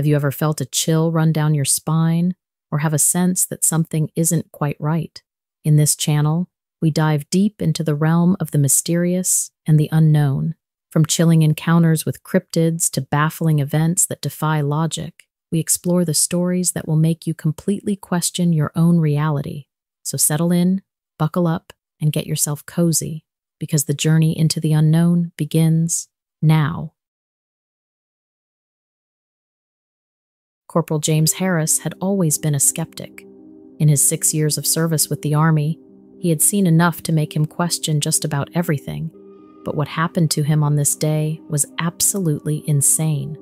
Have you ever felt a chill run down your spine or have a sense that something isn't quite right? In this channel, we dive deep into the realm of the mysterious and the unknown. From chilling encounters with cryptids to baffling events that defy logic, we explore the stories that will make you completely question your own reality. So settle in, buckle up, and get yourself cozy, because the journey into the unknown begins now. Corporal James Harris had always been a skeptic. In his 6 years of service with the Army, he had seen enough to make him question just about everything. But what happened to him on this day was absolutely insane.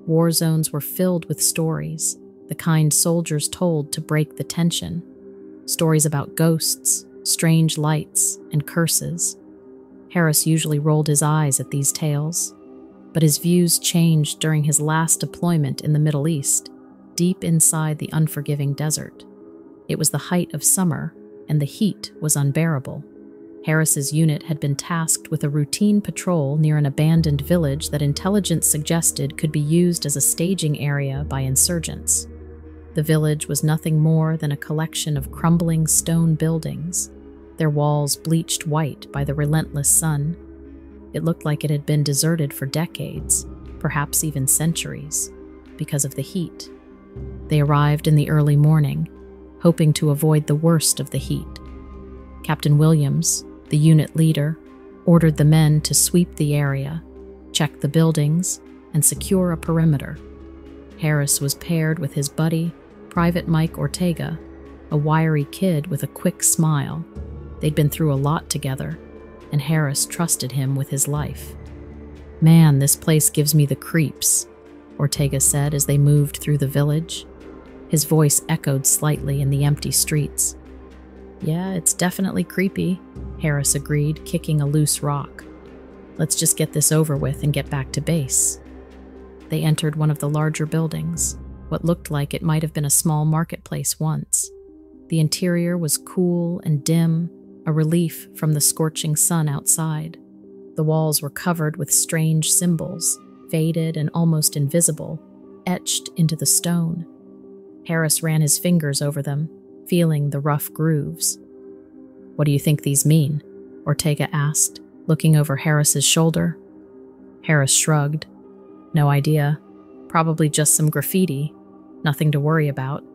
War zones were filled with stories, the kind soldiers told to break the tension. Stories about ghosts, strange lights, and curses. Harris usually rolled his eyes at these tales, but his views changed during his last deployment in the Middle East, deep inside the unforgiving desert. It was the height of summer, and the heat was unbearable. Harris's unit had been tasked with a routine patrol near an abandoned village that intelligence suggested could be used as a staging area by insurgents. The village was nothing more than a collection of crumbling stone buildings, their walls bleached white by the relentless sun. It looked like it had been deserted for decades, perhaps even centuries, because of the heat. They arrived in the early morning, hoping to avoid the worst of the heat. Captain Williams, the unit leader, ordered the men to sweep the area, check the buildings, and secure a perimeter. Harris was paired with his buddy, Private Mike Ortega, a wiry kid with a quick smile. They'd been through a lot together, and Harris trusted him with his life. "Man, this place gives me the creeps," Ortega said as they moved through the village. His voice echoed slightly in the empty streets. "Yeah, it's definitely creepy," Harris agreed, kicking a loose rock. "Let's just get this over with and get back to base." They entered one of the larger buildings, what looked like it might have been a small marketplace once. The interior was cool and dim, a relief from the scorching sun outside. The walls were covered with strange symbols, faded and almost invisible, etched into the stone. Harris ran his fingers over them, feeling the rough grooves. "What do you think these mean?" Ortega asked, looking over Harris's shoulder. Harris shrugged. "No idea. Probably just some graffiti. Nothing to worry about."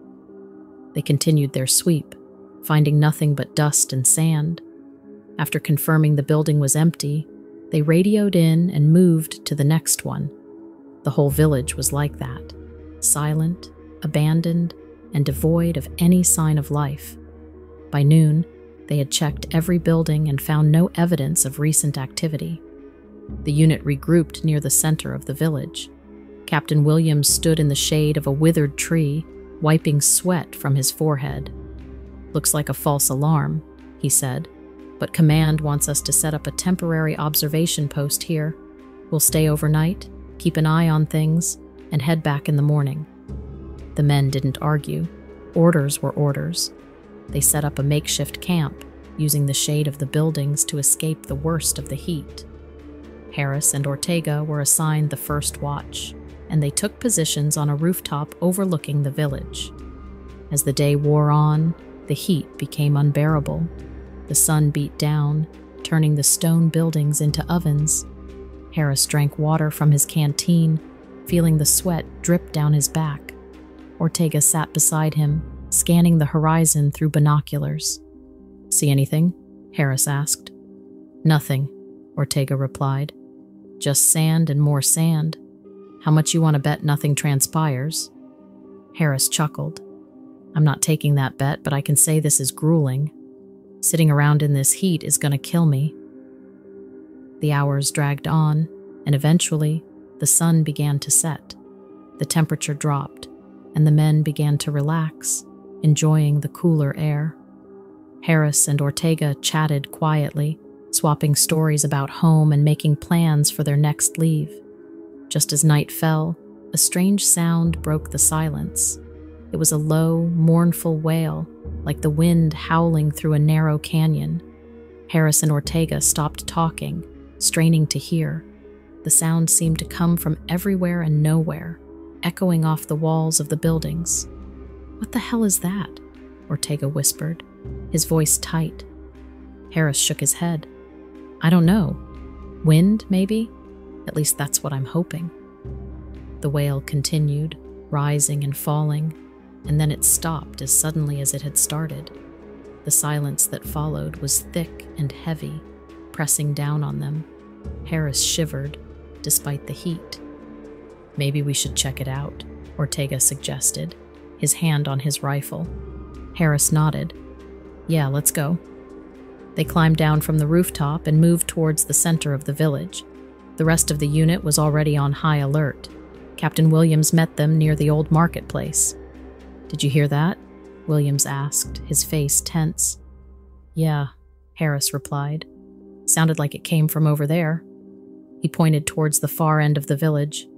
They continued their sweep, finding nothing but dust and sand. After confirming the building was empty, they radioed in and moved to the next one. The whole village was like that, silent, abandoned, and devoid of any sign of life. By noon, they had checked every building and found no evidence of recent activity. The unit regrouped near the center of the village. Captain Williams stood in the shade of a withered tree, wiping sweat from his forehead. "Looks like a false alarm," he said, "but command wants us to set up a temporary observation post here. We'll stay overnight, keep an eye on things, and head back in the morning." The men didn't argue. Orders were orders. They set up a makeshift camp, using the shade of the buildings to escape the worst of the heat. Harris and Ortega were assigned the first watch, and they took positions on a rooftop overlooking the village. As the day wore on, the heat became unbearable. The sun beat down, turning the stone buildings into ovens. Harris drank water from his canteen, feeling the sweat drip down his back. Ortega sat beside him, scanning the horizon through binoculars. "See anything?" Harris asked. "Nothing," Ortega replied. "Just sand and more sand. How much you want to bet nothing transpires?" Harris chuckled. "I'm not taking that bet, but I can say this is grueling. Sitting around in this heat is going to kill me." The hours dragged on, and eventually, the sun began to set. The temperature dropped, and the men began to relax, enjoying the cooler air. Harris and Ortega chatted quietly, swapping stories about home and making plans for their next leave. Just as night fell, a strange sound broke the silence. It was a low, mournful wail, like the wind howling through a narrow canyon. Harris and Ortega stopped talking, straining to hear. The sound seemed to come from everywhere and nowhere, echoing off the walls of the buildings. "What the hell is that?" Ortega whispered, his voice tight. Harris shook his head. "I don't know. Wind, maybe? At least that's what I'm hoping." The wail continued, rising and falling, and then it stopped as suddenly as it had started. The silence that followed was thick and heavy, pressing down on them. Harris shivered, despite the heat. "Maybe we should check it out," Ortega suggested, his hand on his rifle. Harris nodded. "Yeah, let's go." They climbed down from the rooftop and moved towards the center of the village. The rest of the unit was already on high alert. Captain Williams met them near the old marketplace. "Did you hear that?" Williams asked, his face tense. "Yeah," Harris replied. "Sounded like it came from over there." He pointed towards the far end of the village.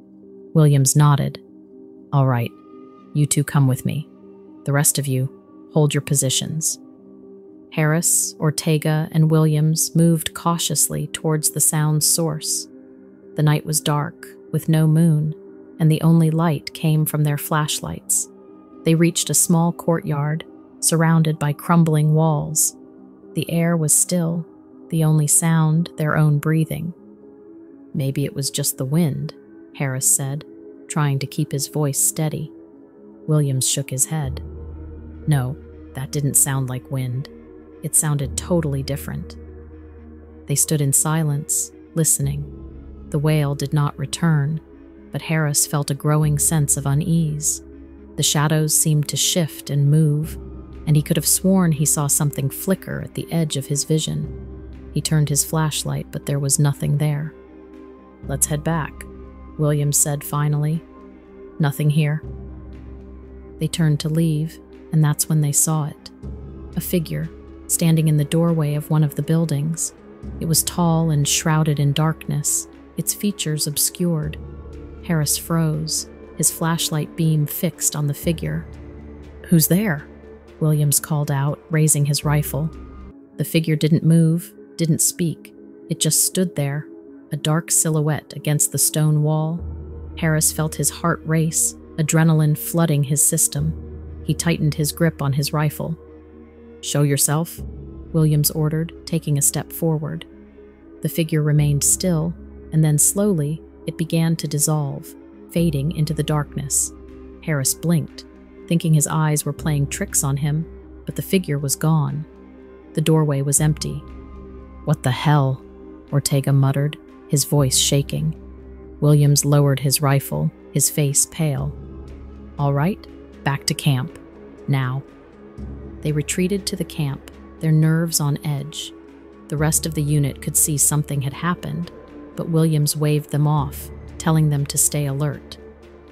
Williams nodded. "All right, you two come with me. The rest of you, hold your positions." Harris, Ortega, and Williams moved cautiously towards the sound's source. The night was dark, with no moon, and the only light came from their flashlights. They reached a small courtyard, surrounded by crumbling walls. The air was still, the only sound their own breathing. "Maybe it was just the wind," Harris said, trying to keep his voice steady. Williams shook his head. "No, that didn't sound like wind. It sounded totally different." They stood in silence, listening. The wail did not return, but Harris felt a growing sense of unease. The shadows seemed to shift and move, and he could have sworn he saw something flicker at the edge of his vision. He turned his flashlight, but there was nothing there. "Let's head back," Williams said finally. "Nothing here." They turned to leave, and that's when they saw it. A figure, standing in the doorway of one of the buildings. It was tall and shrouded in darkness, its features obscured. Harris froze, his flashlight beam fixed on the figure. "Who's there?" Williams called out, raising his rifle. The figure didn't move, didn't speak. It just stood there, a dark silhouette against the stone wall. Harris felt his heart race, adrenaline flooding his system. He tightened his grip on his rifle. "Show yourself," Williams ordered, taking a step forward. The figure remained still, and then slowly it began to dissolve, fading into the darkness. Harris blinked, thinking his eyes were playing tricks on him, but the figure was gone. The doorway was empty. "What the hell?" Ortega muttered, his voice shaking. Williams lowered his rifle, his face pale. "All right, back to camp. Now." They retreated to the camp, their nerves on edge. The rest of the unit could see something had happened, but Williams waved them off, telling them to stay alert.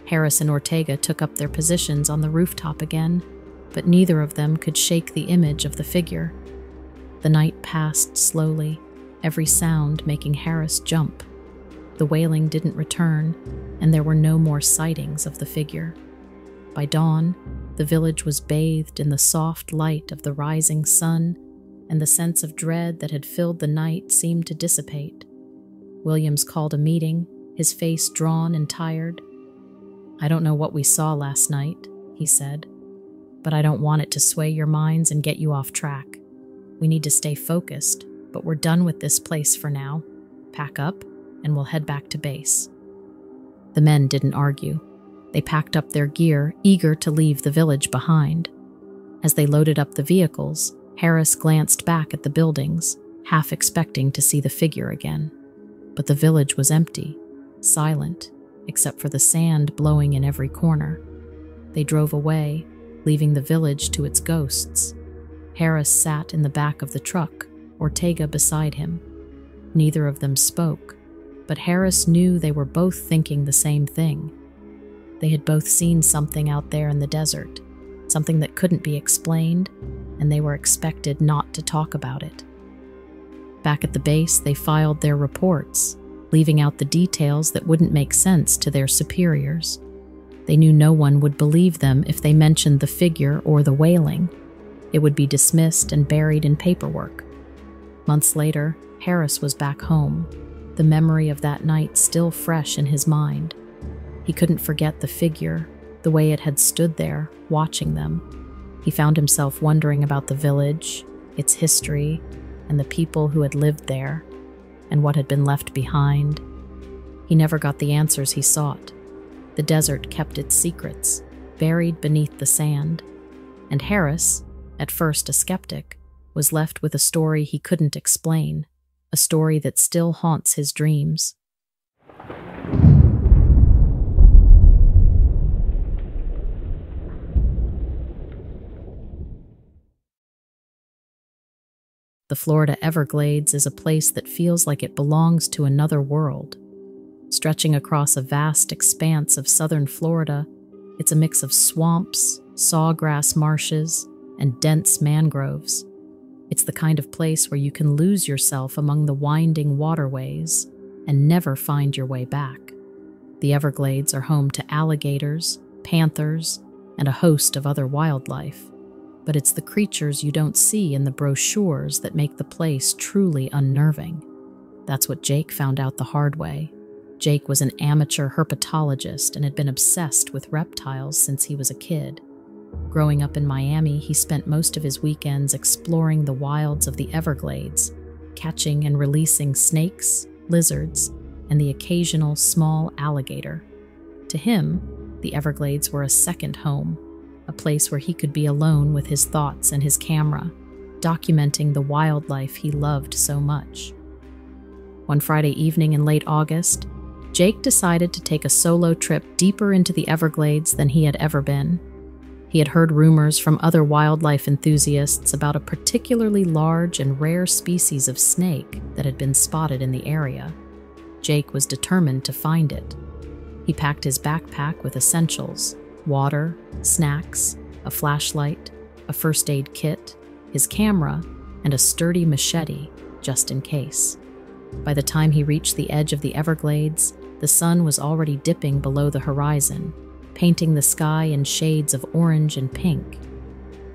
Harris and Ortega took up their positions on the rooftop again, but neither of them could shake the image of the figure. The night passed slowly, every sound making Harris jump. The wailing didn't return, and there were no more sightings of the figure. By dawn, the village was bathed in the soft light of the rising sun, and the sense of dread that had filled the night seemed to dissipate. Williams called a meeting, his face drawn and tired. "I don't know what we saw last night," he said, "but I don't want it to sway your minds and get you off track. We need to stay focused, but we're done with this place for now. Pack up, and we'll head back to base." The men didn't argue. They packed up their gear, eager to leave the village behind. As they loaded up the vehicles, Harris glanced back at the buildings, half expecting to see the figure again. But the village was empty, silent, except for the sand blowing in every corner. They drove away, leaving the village to its ghosts. Harris sat in the back of the truck, Ortega beside him. Neither of them spoke, but Harris knew they were both thinking the same thing. They had both seen something out there in the desert, something that couldn't be explained, and they were expected not to talk about it. Back at the base, they filed their reports, leaving out the details that wouldn't make sense to their superiors. They knew no one would believe them if they mentioned the figure or the wailing. It would be dismissed and buried in paperwork. Months later, Harris was back home, the memory of that night still fresh in his mind. He couldn't forget the figure, the way it had stood there, watching them. He found himself wondering about the village, its history, and the people who had lived there, and what had been left behind. He never got the answers he sought. The desert kept its secrets, buried beneath the sand, and Harris, at first a skeptic, was left with a story he couldn't explain, a story that still haunts his dreams. The Florida Everglades is a place that feels like it belongs to another world. Stretching across a vast expanse of southern Florida, it's a mix of swamps, sawgrass marshes, and dense mangroves. It's the kind of place where you can lose yourself among the winding waterways and never find your way back. The Everglades are home to alligators, panthers, and a host of other wildlife. But it's the creatures you don't see in the brochures that make the place truly unnerving. That's what Jake found out the hard way. Jake was an amateur herpetologist and had been obsessed with reptiles since he was a kid. Growing up in Miami, he spent most of his weekends exploring the wilds of the Everglades, catching and releasing snakes, lizards, and the occasional small alligator. To him, the Everglades were a second home, a place where he could be alone with his thoughts and his camera, documenting the wildlife he loved so much. One Friday evening in late August, Jake decided to take a solo trip deeper into the Everglades than he had ever been. He had heard rumors from other wildlife enthusiasts about a particularly large and rare species of snake that had been spotted in the area. Jake was determined to find it. He packed his backpack with essentials: water, snacks, a flashlight, a first aid kit, his camera, and a sturdy machete, just in case. By the time he reached the edge of the Everglades, the sun was already dipping below the horizon, painting the sky in shades of orange and pink.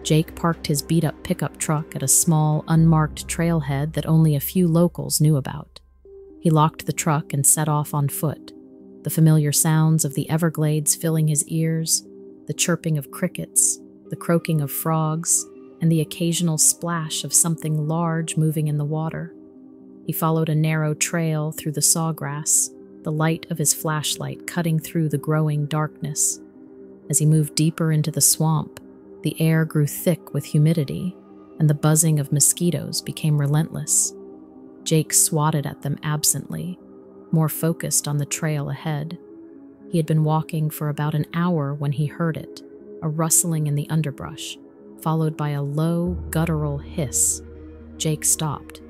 Jake parked his beat-up pickup truck at a small, unmarked trailhead that only a few locals knew about. He locked the truck and set off on foot, the familiar sounds of the Everglades filling his ears, the chirping of crickets, the croaking of frogs, and the occasional splash of something large moving in the water. He followed a narrow trail through the sawgrass, the light of his flashlight cutting through the growing darkness. As he moved deeper into the swamp, the air grew thick with humidity, and the buzzing of mosquitoes became relentless. Jake swatted at them absently, more focused on the trail ahead. He had been walking for about an hour when he heard it, a rustling in the underbrush, followed by a low, guttural hiss. Jake stopped.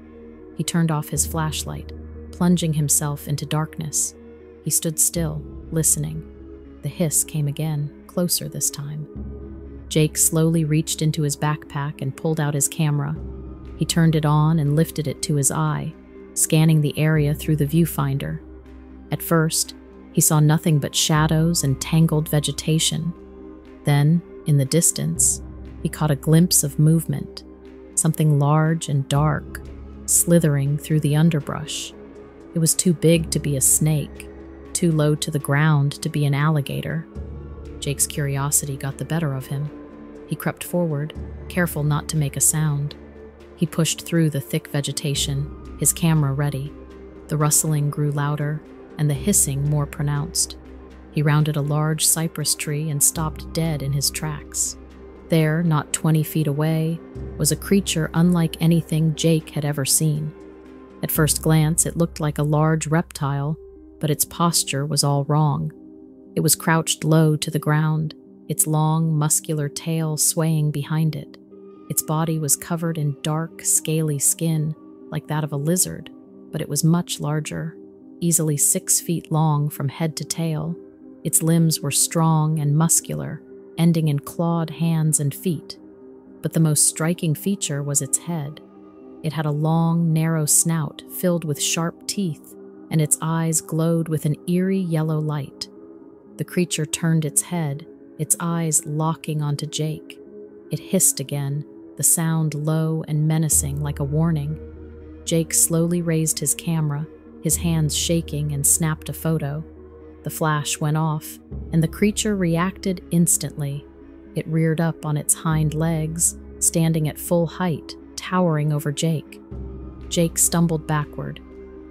He turned off his flashlight, plunging himself into darkness. He stood still, listening. The hiss came again, closer this time. Jake slowly reached into his backpack and pulled out his camera. He turned it on and lifted it to his eye, scanning the area through the viewfinder. At first, he saw nothing but shadows and tangled vegetation. Then, in the distance, he caught a glimpse of movement, something large and dark, slithering through the underbrush. It was too big to be a snake, too low to the ground to be an alligator. Jake's curiosity got the better of him. He crept forward, careful not to make a sound. He pushed through the thick vegetation, his camera ready. The rustling grew louder, and the hissing more pronounced. He rounded a large cypress tree and stopped dead in his tracks. There, not 20 feet away, was a creature unlike anything Jake had ever seen. At first glance, it looked like a large reptile, but its posture was all wrong. It was crouched low to the ground, its long, muscular tail swaying behind it. Its body was covered in dark, scaly skin, like that of a lizard, but it was much larger, easily 6 feet long from head to tail. Its limbs were strong and muscular, ending in clawed hands and feet. But the most striking feature was its head. It had a long, narrow snout filled with sharp teeth, and its eyes glowed with an eerie yellow light. The creature turned its head, its eyes locking onto Jake. It hissed again, the sound low and menacing like a warning. Jake slowly raised his camera, his hands shaking, and snapped a photo. The flash went off, and the creature reacted instantly. It reared up on its hind legs, standing at full height, towering over Jake. Jake stumbled backward.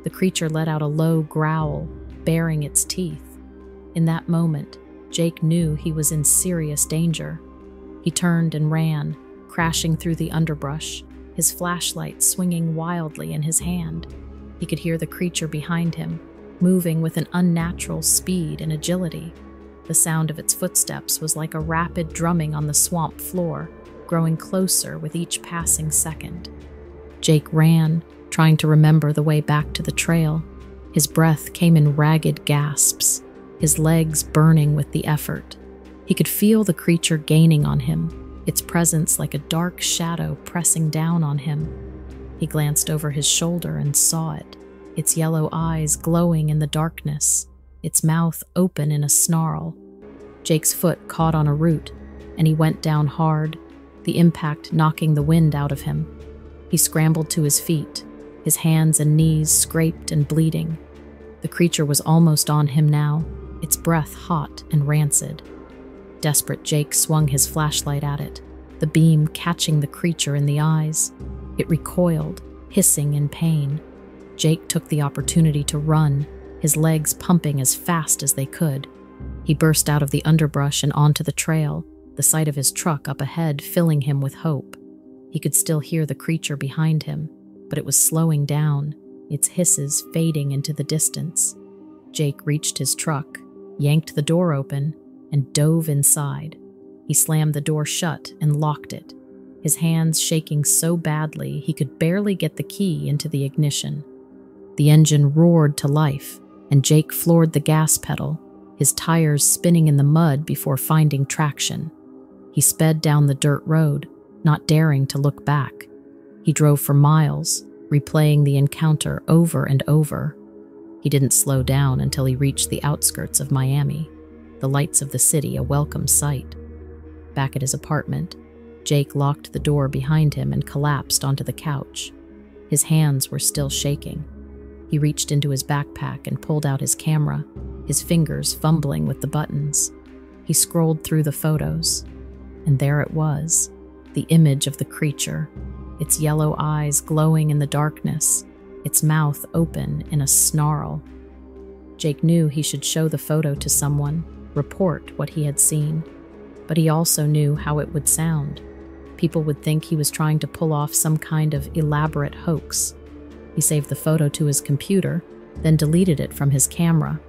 The creature let out a low growl, baring its teeth. In that moment, Jake knew he was in serious danger. He turned and ran, crashing through the underbrush, his flashlight swinging wildly in his hand. He could hear the creature behind him, moving with an unnatural speed and agility. The sound of its footsteps was like a rapid drumming on the swamp floor, growing closer with each passing second. Jake ran, trying to remember the way back to the trail. His breath came in ragged gasps, his legs burning with the effort. He could feel the creature gaining on him, its presence like a dark shadow pressing down on him. He glanced over his shoulder and saw it, its yellow eyes glowing in the darkness, its mouth open in a snarl. Jake's foot caught on a root, and he went down hard, the impact knocking the wind out of him. He scrambled to his feet, his hands and knees scraped and bleeding. The creature was almost on him now, its breath hot and rancid. Desperate Jake swung his flashlight at it, the beam catching the creature in the eyes. It recoiled, hissing in pain. Jake took the opportunity to run, his legs pumping as fast as they could. He burst out of the underbrush and onto the trail, the sight of his truck up ahead filling him with hope. He could still hear the creature behind him, but it was slowing down, its hisses fading into the distance. Jake reached his truck, yanked the door open, and dove inside. He slammed the door shut and locked it, his hands shaking so badly he could barely get the key into the ignition. The engine roared to life, and Jake floored the gas pedal, his tires spinning in the mud before finding traction. He sped down the dirt road, not daring to look back. He drove for miles, replaying the encounter over and over. He didn't slow down until he reached the outskirts of Miami, the lights of the city a welcome sight. Back at his apartment, Jake locked the door behind him and collapsed onto the couch. His hands were still shaking. He reached into his backpack and pulled out his camera, his fingers fumbling with the buttons. He scrolled through the photos, and there it was, the image of the creature, its yellow eyes glowing in the darkness, its mouth open in a snarl. Jake knew he should show the photo to someone, report what he had seen, but he also knew how it would sound. People would think he was trying to pull off some kind of elaborate hoax. He saved the photo to his computer, then deleted it from his camera.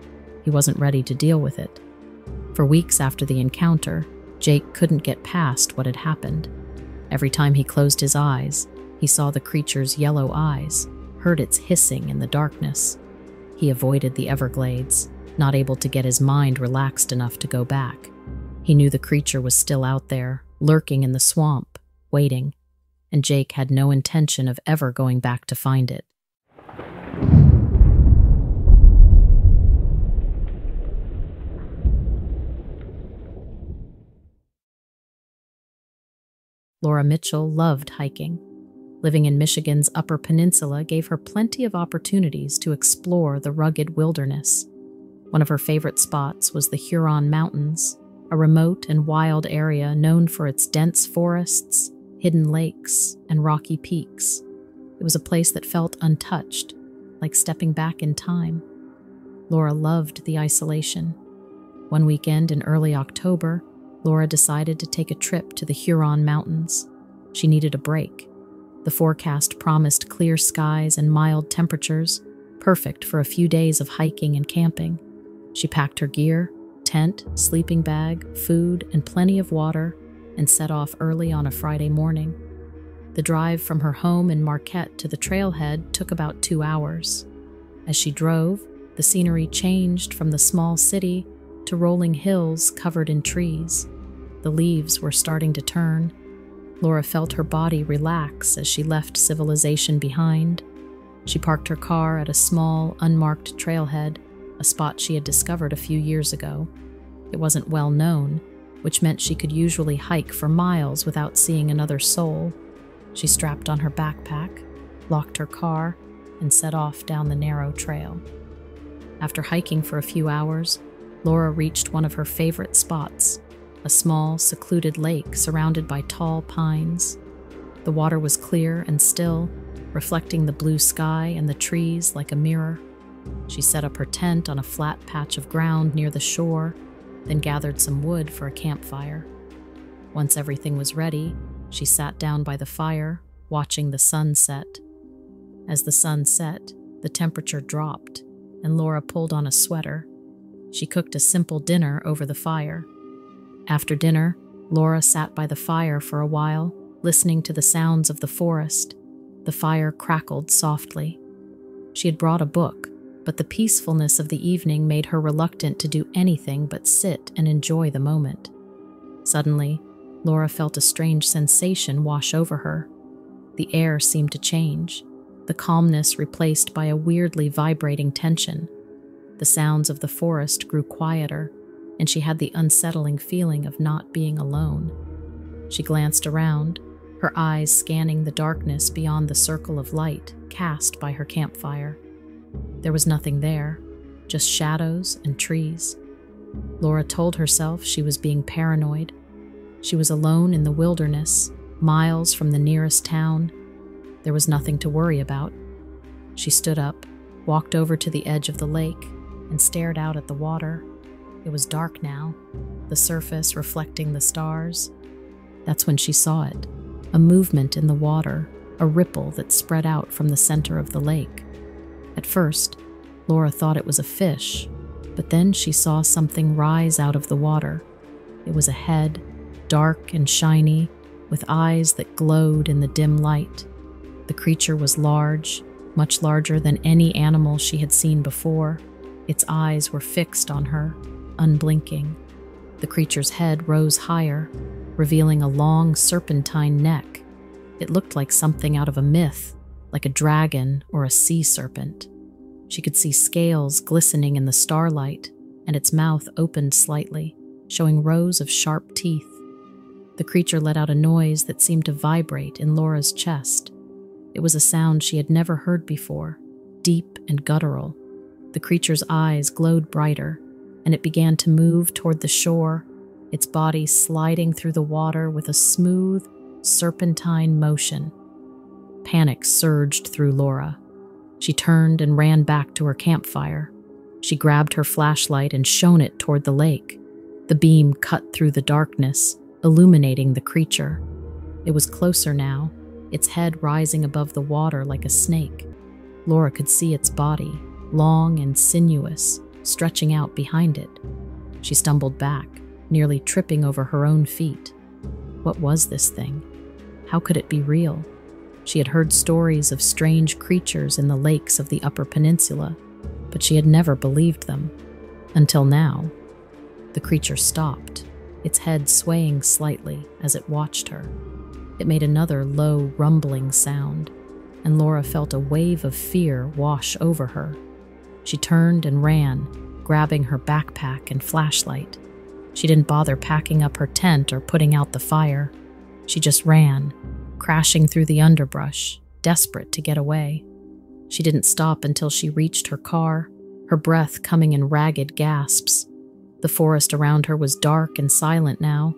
He wasn't ready to deal with it. For weeks after the encounter, Jake couldn't get past what had happened. Every time he closed his eyes, he saw the creature's yellow eyes, heard its hissing in the darkness. He avoided the Everglades, not able to get his mind relaxed enough to go back. He knew the creature was still out there, lurking in the swamp, waiting, and Jake had no intention of ever going back to find it. Laura Mitchell loved hiking. Living in Michigan's Upper Peninsula gave her plenty of opportunities to explore the rugged wilderness. One of her favorite spots was the Huron Mountains, a remote and wild area known for its dense forests, hidden lakes, and rocky peaks. It was a place that felt untouched, like stepping back in time. Laura loved the isolation. One weekend in early October, Laura decided to take a trip to the Huron Mountains. She needed a break. The forecast promised clear skies and mild temperatures, perfect for a few days of hiking and camping. She packed her gear, tent, sleeping bag, food, and plenty of water, and set off early on a Friday morning. The drive from her home in Marquette to the trailhead took about 2 hours. As she drove, the scenery changed from the small city to rolling hills covered in trees. The leaves were starting to turn. Laura felt her body relax as she left civilization behind. She parked her car at a small, unmarked trailhead, a spot she had discovered a few years ago. It wasn't well known, which meant she could usually hike for miles without seeing another soul. She strapped on her backpack, locked her car, and set off down the narrow trail. After hiking for a few hours, Laura reached one of her favorite spots, a small, secluded lake surrounded by tall pines. The water was clear and still, reflecting the blue sky and the trees like a mirror. She set up her tent on a flat patch of ground near the shore, then gathered some wood for a campfire. Once everything was ready, she sat down by the fire, watching the sun set. As the sun set, the temperature dropped, and Laura pulled on a sweater. She cooked a simple dinner over the fire. After dinner, Laura sat by the fire for a while, listening to the sounds of the forest. The fire crackled softly. She had brought a book, but the peacefulness of the evening made her reluctant to do anything but sit and enjoy the moment. Suddenly, Laura felt a strange sensation wash over her. The air seemed to change, the calmness replaced by a weirdly vibrating tension. The sounds of the forest grew quieter, and she had the unsettling feeling of not being alone. She glanced around, her eyes scanning the darkness beyond the circle of light cast by her campfire. There was nothing there, just shadows and trees. Laura told herself she was being paranoid. She was alone in the wilderness, miles from the nearest town. There was nothing to worry about. She stood up, walked over to the edge of the lake, and stared out at the water. It was dark now, the surface reflecting the stars. That's when she saw it, a movement in the water, a ripple that spread out from the center of the lake. At first, Laura thought it was a fish, but then she saw something rise out of the water. It was a head, dark and shiny, with eyes that glowed in the dim light. The creature was large, much larger than any animal she had seen before. Its eyes were fixed on her, unblinking. The creature's head rose higher, revealing a long serpentine neck. It looked like something out of a myth, like a dragon or a sea serpent. She could see scales glistening in the starlight, and its mouth opened slightly, showing rows of sharp teeth. The creature let out a noise that seemed to vibrate in Laura's chest. It was a sound she had never heard before, deep and guttural. The creature's eyes glowed brighter, and it began to move toward the shore, its body sliding through the water with a smooth, serpentine motion. Panic surged through Laura. She turned and ran back to her campfire. She grabbed her flashlight and shone it toward the lake. The beam cut through the darkness, illuminating the creature. It was closer now, its head rising above the water like a snake. Laura could see its body, long and sinuous, stretching out behind it. She stumbled back, nearly tripping over her own feet. What was this thing? How could it be real? She had heard stories of strange creatures in the lakes of the Upper Peninsula, but she had never believed them. Until now. The creature stopped, its head swaying slightly as it watched her. It made another low, rumbling sound, and Laura felt a wave of fear wash over her. She turned and ran, grabbing her backpack and flashlight. She didn't bother packing up her tent or putting out the fire. She just ran, crashing through the underbrush, desperate to get away. She didn't stop until she reached her car, her breath coming in ragged gasps. The forest around her was dark and silent now.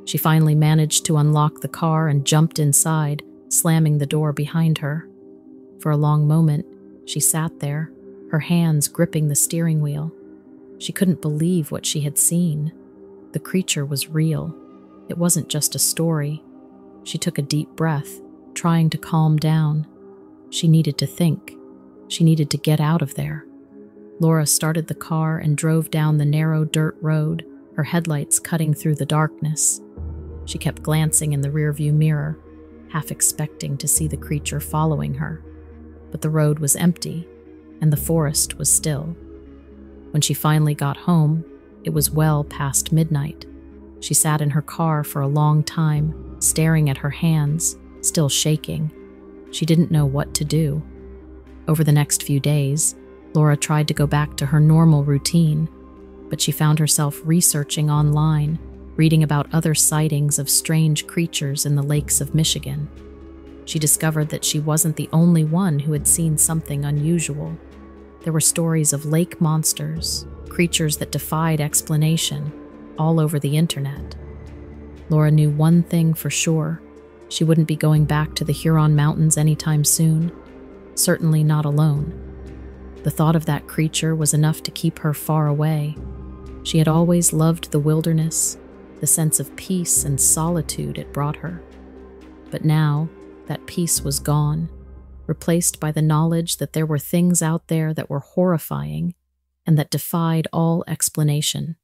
She finally managed to unlock the car and jumped inside, slamming the door behind her. For a long moment, she sat there, her hands gripping the steering wheel. She couldn't believe what she had seen. The creature was real. It wasn't just a story. She took a deep breath, trying to calm down. She needed to think. She needed to get out of there. Laura started the car and drove down the narrow dirt road, her headlights cutting through the darkness. She kept glancing in the rearview mirror, half expecting to see the creature following her. But the road was empty, and the forest was still. When she finally got home, it was well past midnight. She sat in her car for a long time, staring at her hands, still shaking. She didn't know what to do. Over the next few days, Laura tried to go back to her normal routine, but she found herself researching online, reading about other sightings of strange creatures in the lakes of Michigan. She discovered that she wasn't the only one who had seen something unusual. There were stories of lake monsters, creatures that defied explanation, all over the internet. Laura knew one thing for sure. She wouldn't be going back to the Huron Mountains anytime soon, certainly not alone. The thought of that creature was enough to keep her far away. She had always loved the wilderness, the sense of peace and solitude it brought her. But now, that peace was gone, replaced by the knowledge that there were things out there that were horrifying and that defied all explanation.